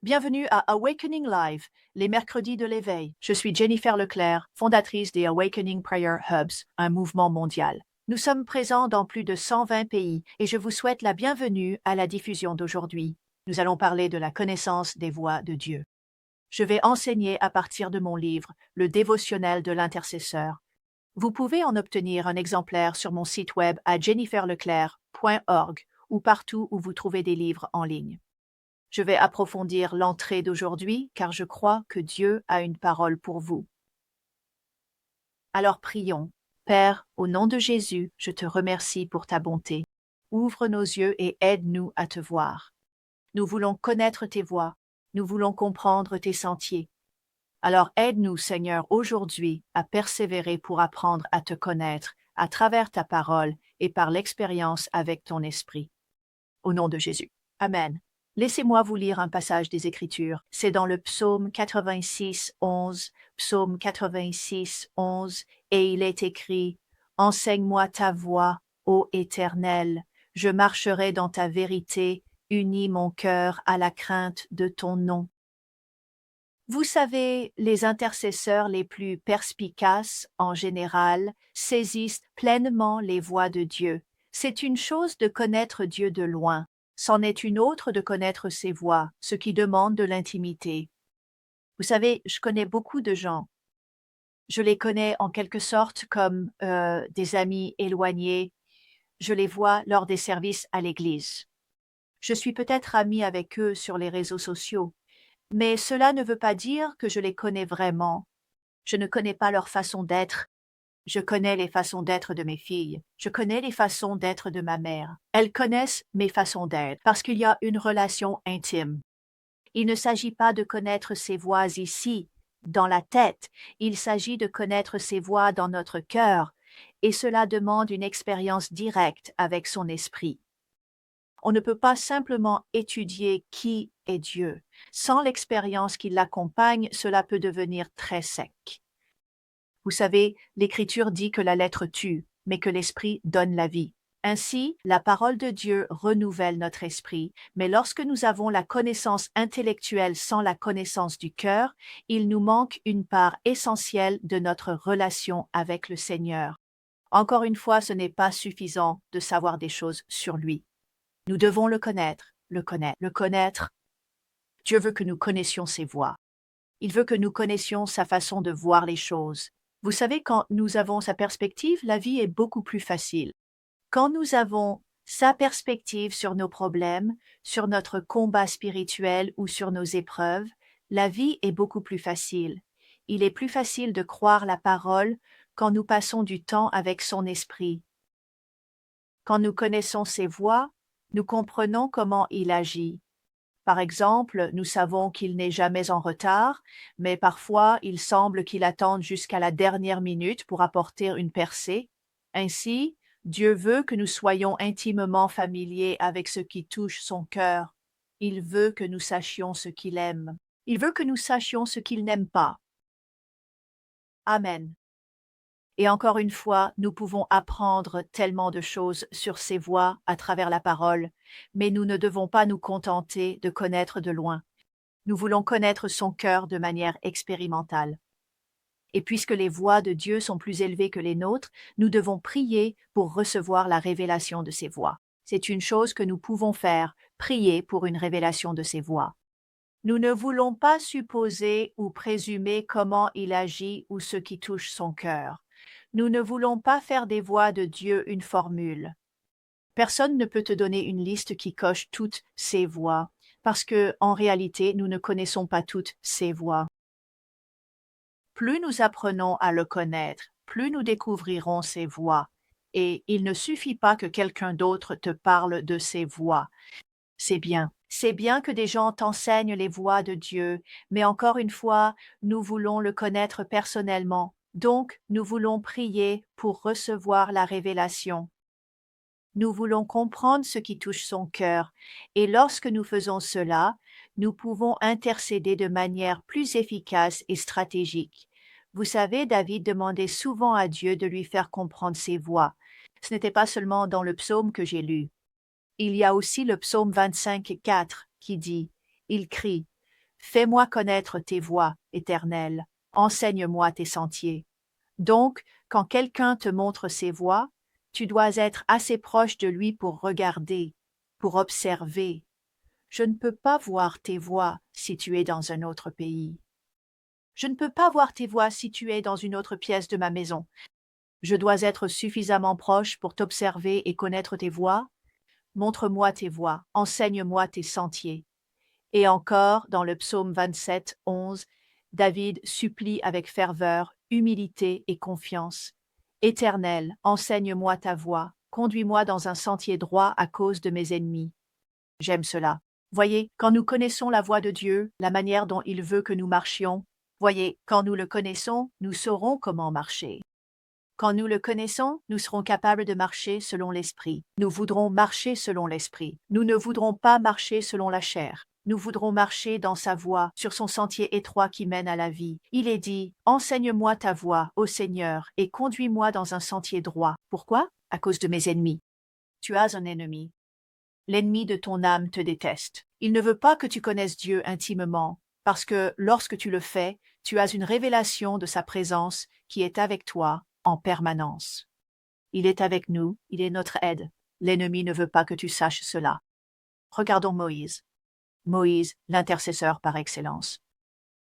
Bienvenue à Awakening Live, les mercredis de l'éveil. Je suis Jennifer Leclerc, fondatrice des Awakening Prayer Hubs, un mouvement mondial. Nous sommes présents dans plus de 120 pays et je vous souhaite la bienvenue à la diffusion d'aujourd'hui. Nous allons parler de la connaissance des voies de Dieu. Je vais enseigner à partir de mon livre, Le dévotionnel de l'intercesseur. Vous pouvez en obtenir un exemplaire sur mon site web à jenniferleclerc.org ou partout où vous trouvez des livres en ligne. Je vais approfondir l'entrée d'aujourd'hui car je crois que Dieu a une parole pour vous. Alors prions. Père, au nom de Jésus, je te remercie pour ta bonté. Ouvre nos yeux et aide-nous à te voir. Nous voulons connaître tes voies, nous voulons comprendre tes sentiers. Alors aide-nous, Seigneur, aujourd'hui à persévérer pour apprendre à te connaître à travers ta parole et par l'expérience avec ton esprit. Au nom de Jésus. Amen. Laissez-moi vous lire un passage des Écritures. C'est dans le psaume 86, 11, psaume 86, 11, et il est écrit « Enseigne-moi ta voie, ô Éternel, je marcherai dans ta vérité, unis mon cœur à la crainte de ton nom. » Vous savez, les intercesseurs les plus perspicaces, en général, saisissent pleinement les voies de Dieu. C'est une chose de connaître Dieu de loin. C'en est une autre de connaître ses voies, ce qui demande de l'intimité. Vous savez, je connais beaucoup de gens. Je les connais en quelque sorte comme des amis éloignés. Je les vois lors des services à l'église. Je suis peut-être amie avec eux sur les réseaux sociaux, mais cela ne veut pas dire que je les connais vraiment. Je ne connais pas leur façon d'être. Je connais les façons d'être de mes filles. Je connais les façons d'être de ma mère. Elles connaissent mes façons d'être parce qu'il y a une relation intime. Il ne s'agit pas de connaître ses voix ici, dans la tête. Il s'agit de connaître ses voix dans notre cœur, et cela demande une expérience directe avec son esprit. On ne peut pas simplement étudier qui est Dieu. Sans l'expérience qui l'accompagne, cela peut devenir très sec. Vous savez, l'Écriture dit que la lettre tue, mais que l'Esprit donne la vie. Ainsi, la parole de Dieu renouvelle notre esprit, mais lorsque nous avons la connaissance intellectuelle sans la connaissance du cœur, il nous manque une part essentielle de notre relation avec le Seigneur. Encore une fois, ce n'est pas suffisant de savoir des choses sur lui. Nous devons le connaître, le connaître, le connaître. Dieu veut que nous connaissions ses voies. Il veut que nous connaissions sa façon de voir les choses. Vous savez, quand nous avons sa perspective, la vie est beaucoup plus facile. Quand nous avons sa perspective sur nos problèmes, sur notre combat spirituel ou sur nos épreuves, la vie est beaucoup plus facile. Il est plus facile de croire la parole quand nous passons du temps avec son esprit. Quand nous connaissons ses voies, nous comprenons comment il agit. Par exemple, nous savons qu'il n'est jamais en retard, mais parfois il semble qu'il attende jusqu'à la dernière minute pour apporter une percée. Ainsi, Dieu veut que nous soyons intimement familiers avec ce qui touche son cœur. Il veut que nous sachions ce qu'il aime. Il veut que nous sachions ce qu'il n'aime pas. Amen. Et encore une fois, nous pouvons apprendre tellement de choses sur ses voies à travers la parole, mais nous ne devons pas nous contenter de connaître de loin. Nous voulons connaître son cœur de manière expérimentale. Et puisque les voies de Dieu sont plus élevées que les nôtres, nous devons prier pour recevoir la révélation de ses voies. C'est une chose que nous pouvons faire, prier pour une révélation de ses voies. Nous ne voulons pas supposer ou présumer comment il agit ou ce qui touche son cœur. Nous ne voulons pas faire des voies de Dieu une formule. Personne ne peut te donner une liste qui coche toutes ses voies, parce que, en réalité, nous ne connaissons pas toutes ses voies. Plus nous apprenons à le connaître, plus nous découvrirons ses voies. Et il ne suffit pas que quelqu'un d'autre te parle de ses voies. C'est bien. C'est bien que des gens t'enseignent les voies de Dieu, mais encore une fois, nous voulons le connaître personnellement. Donc, nous voulons prier pour recevoir la révélation. Nous voulons comprendre ce qui touche son cœur, et lorsque nous faisons cela, nous pouvons intercéder de manière plus efficace et stratégique. Vous savez, David demandait souvent à Dieu de lui faire comprendre ses voies. Ce n'était pas seulement dans le psaume que j'ai lu. Il y a aussi le psaume 25, 4 qui dit « Il crie, Fais-moi connaître tes voies, Éternel. Enseigne-moi tes sentiers. Donc, quand quelqu'un te montre ses voies, tu dois être assez proche de lui pour regarder, pour observer. Je ne peux pas voir tes voies si tu es dans un autre pays. Je ne peux pas voir tes voies si tu es dans une autre pièce de ma maison. Je dois être suffisamment proche pour t'observer et connaître tes voies. Montre-moi tes voies, enseigne-moi tes sentiers. Et encore, dans le psaume 27, 11, David supplie avec ferveur, humilité et confiance. Éternel, enseigne-moi ta voie, conduis-moi dans un sentier droit à cause de mes ennemis. J'aime cela. Voyez, quand nous connaissons la voie de Dieu, la manière dont il veut que nous marchions, voyez, quand nous le connaissons, nous saurons comment marcher. Quand nous le connaissons, nous serons capables de marcher selon l'Esprit. Nous voudrons marcher selon l'Esprit. Nous ne voudrons pas marcher selon la chair. Nous voudrons marcher dans sa voie, sur son sentier étroit qui mène à la vie. Il est dit, « Enseigne-moi ta voie, ô Seigneur, et conduis-moi dans un sentier droit. » Pourquoi? À cause de mes ennemis. Tu as un ennemi. L'ennemi de ton âme te déteste. Il ne veut pas que tu connaisses Dieu intimement, parce que lorsque tu le fais, tu as une révélation de sa présence qui est avec toi en permanence. Il est avec nous, il est notre aide. L'ennemi ne veut pas que tu saches cela. Regardons Moïse. Moïse, l'intercesseur par excellence.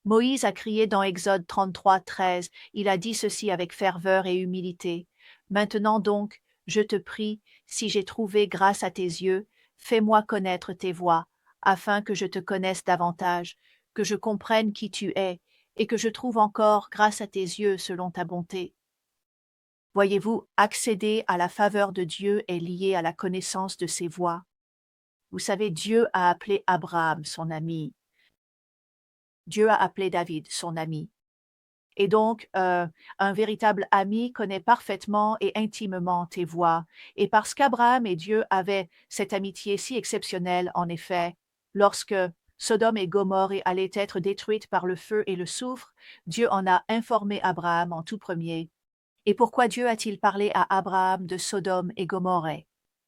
Moïse a crié dans Exode 33, 13, il a dit ceci avec ferveur et humilité. Maintenant donc, je te prie, si j'ai trouvé grâce à tes yeux, fais-moi connaître tes voies, afin que je te connaisse davantage, que je comprenne qui tu es, et que je trouve encore grâce à tes yeux selon ta bonté. Voyez-vous, accéder à la faveur de Dieu est lié à la connaissance de ses voies. Vous savez, Dieu a appelé Abraham son ami. Dieu a appelé David son ami. Et donc, un véritable ami connaît parfaitement et intimement tes voies. Et parce qu'Abraham et Dieu avaient cette amitié si exceptionnelle, en effet, lorsque Sodome et Gomorrhe allaient être détruites par le feu et le soufre, Dieu en a informé Abraham en tout premier. Et pourquoi Dieu a-t-il parlé à Abraham de Sodome et Gomorrhe?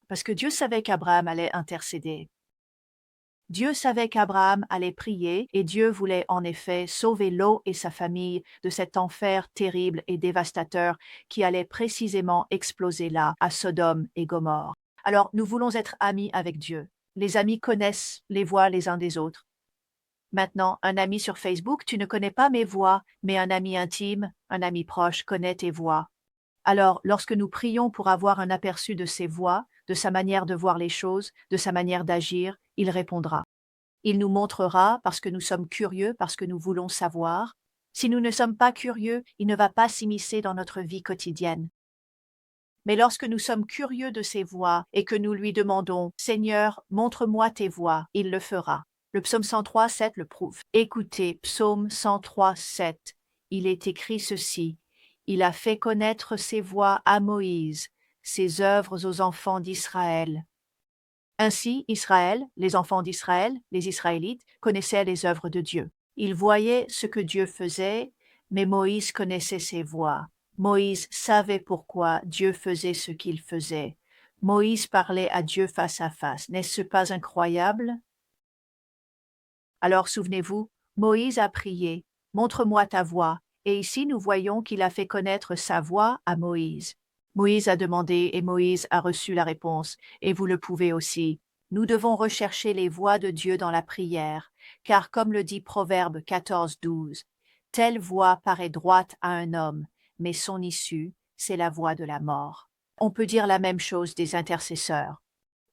Parce que Dieu savait qu'Abraham allait intercéder. Dieu savait qu'Abraham allait prier et Dieu voulait en effet sauver Lot et sa famille de cet enfer terrible et dévastateur qui allait précisément exploser là, à Sodome et Gomorrhe. Alors, nous voulons être amis avec Dieu. Les amis connaissent les voies les uns des autres. Maintenant, un ami sur Facebook, tu ne connais pas mes voix, mais un ami intime, un ami proche connaît tes voix. Alors, lorsque nous prions pour avoir un aperçu de ses voix, de sa manière de voir les choses, de sa manière d'agir, il répondra. Il nous montrera parce que nous sommes curieux, parce que nous voulons savoir. Si nous ne sommes pas curieux, il ne va pas s'immiscer dans notre vie quotidienne. Mais lorsque nous sommes curieux de ses voix et que nous lui demandons « Seigneur, montre-moi tes voix », il le fera. Le psaume 103, 7 le prouve. Écoutez, psaume 103, 7. Il est écrit ceci. Il a fait connaître ses voies à Moïse, ses œuvres aux enfants d'Israël. Ainsi, Israël, les enfants d'Israël, les Israélites, connaissaient les œuvres de Dieu. Ils voyaient ce que Dieu faisait, mais Moïse connaissait ses voies. Moïse savait pourquoi Dieu faisait ce qu'il faisait. Moïse parlait à Dieu face à face. N'est-ce pas incroyable? Alors souvenez-vous, Moïse a prié, « Montre-moi ta voie », et ici nous voyons qu'il a fait connaître sa voie à Moïse. Moïse a demandé et Moïse a reçu la réponse, et vous le pouvez aussi. Nous devons rechercher les voies de Dieu dans la prière, car comme le dit Proverbe 14, 12, « Telle voie paraît droite à un homme, mais son issue, c'est la voie de la mort. » On peut dire la même chose des intercesseurs.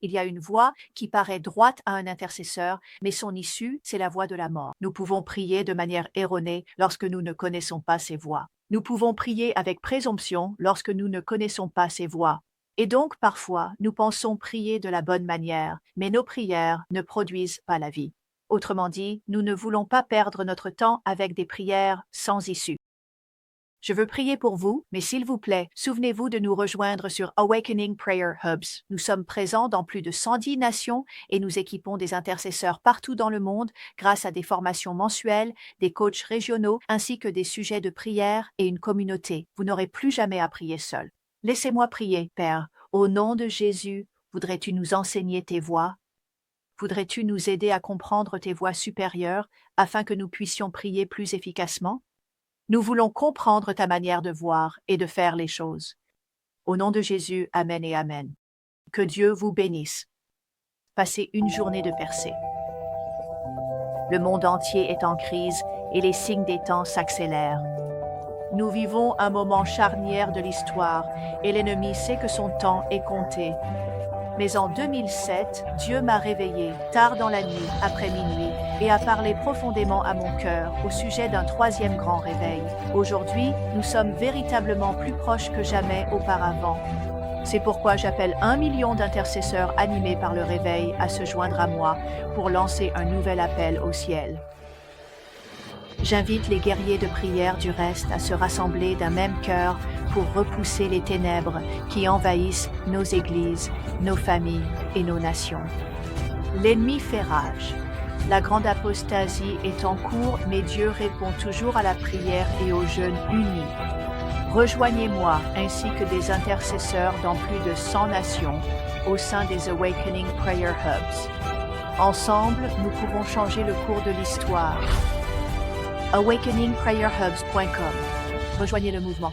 Il y a une voie qui paraît droite à un intercesseur, mais son issue, c'est la voie de la mort. Nous pouvons prier de manière erronée lorsque nous ne connaissons pas ces voies. Nous pouvons prier avec présomption lorsque nous ne connaissons pas ces voies. Et donc, parfois, nous pensons prier de la bonne manière, mais nos prières ne produisent pas la vie. Autrement dit, nous ne voulons pas perdre notre temps avec des prières sans issue. Je veux prier pour vous, mais s'il vous plaît, souvenez-vous de nous rejoindre sur Awakening Prayer Hubs. Nous sommes présents dans plus de 110 nations et nous équipons des intercesseurs partout dans le monde grâce à des formations mensuelles, des coachs régionaux, ainsi que des sujets de prière et une communauté. Vous n'aurez plus jamais à prier seul. Laissez-moi prier, Père. Au nom de Jésus, voudrais-tu nous enseigner tes voies? Voudrais-tu nous aider à comprendre tes voies supérieures afin que nous puissions prier plus efficacement? Nous voulons comprendre ta manière de voir et de faire les choses. Au nom de Jésus, Amen et Amen. Que Dieu vous bénisse. Passez une journée de percée. Le monde entier est en crise et les signes des temps s'accélèrent. Nous vivons un moment charnière de l'histoire et l'ennemi sait que son temps est compté. Mais en 2007, Dieu m'a réveillé tard dans la nuit, après minuit, et a parlé profondément à mon cœur au sujet d'un troisième grand réveil. Aujourd'hui, nous sommes véritablement plus proches que jamais auparavant. C'est pourquoi j'appelle 1 million d'intercesseurs animés par le réveil à se joindre à moi pour lancer un nouvel appel au ciel. J'invite les guerriers de prière du reste à se rassembler d'un même cœur pour repousser les ténèbres qui envahissent nos églises, nos familles et nos nations. L'ennemi fait rage. La grande apostasie est en cours, mais Dieu répond toujours à la prière et au jeûne unis. Rejoignez-moi ainsi que des intercesseurs dans plus de 100 nations au sein des Awakening Prayer Hubs. Ensemble, nous pouvons changer le cours de l'histoire. awakeningprayerhubs.com. Rejoignez le mouvement.